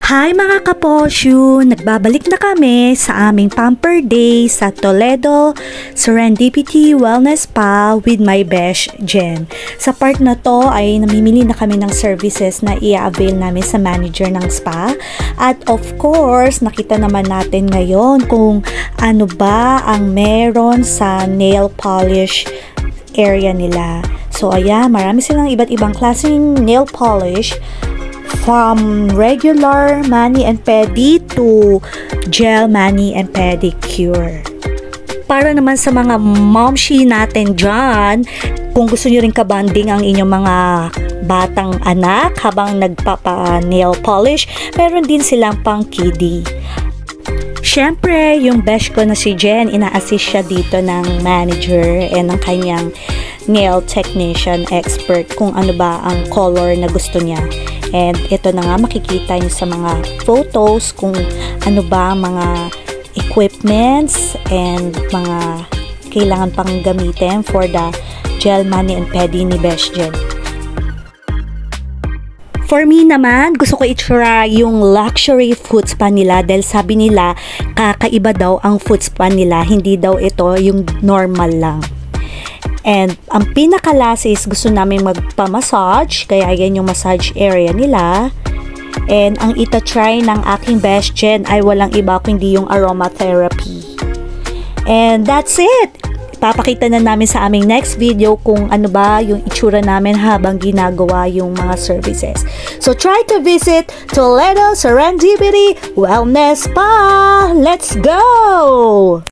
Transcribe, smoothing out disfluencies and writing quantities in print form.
Hi mga kaposyu! Nagbabalik na kami sa aming Pamper Day sa Toledo Serendipity Wellness Spa with my besh Jen. Sa part na to ay namimili na kami ng services na i-avail namin sa manager ng spa. At of course, nakita naman natin ngayon kung ano ba ang meron sa nail polish area nila. So ayan, marami silang iba't ibang klaseng nail polish. From regular mani and pedi to gel mani and pedicure. Para naman sa mga momshi natin dyan, kung gusto nyo rin kabanding ang inyong mga batang anak habang nagpapa-nail polish, meron din silang pang kiddie. Siyempre, yung besh ko na si Jen, ina-assist siya dito ng manager and ng kanyang nail technician expert kung ano ba ang color na gusto niya. And ito na nga, makikita nyo sa mga photos kung ano ba mga equipments and mga kailangan pang gamitin for the gel mani and pedi ni Besh Jen. For me naman, gusto ko i-try yung luxury foot spa nila dahil sabi nila kakaiba daw ang foot spa nila, hindi daw ito yung normal lang. And ang pinaka-last is gusto namin magpa-massage, kaya yan yung massage area nila. And ang ita-try ng aking best Jen ay walang iba kundi yung aromatherapy. And that's it! Papakita na namin sa aming next video kung ano ba yung itsura namin habang ginagawa yung mga services. So try to visit Toledo Serendipity Wellness Spa! Let's go!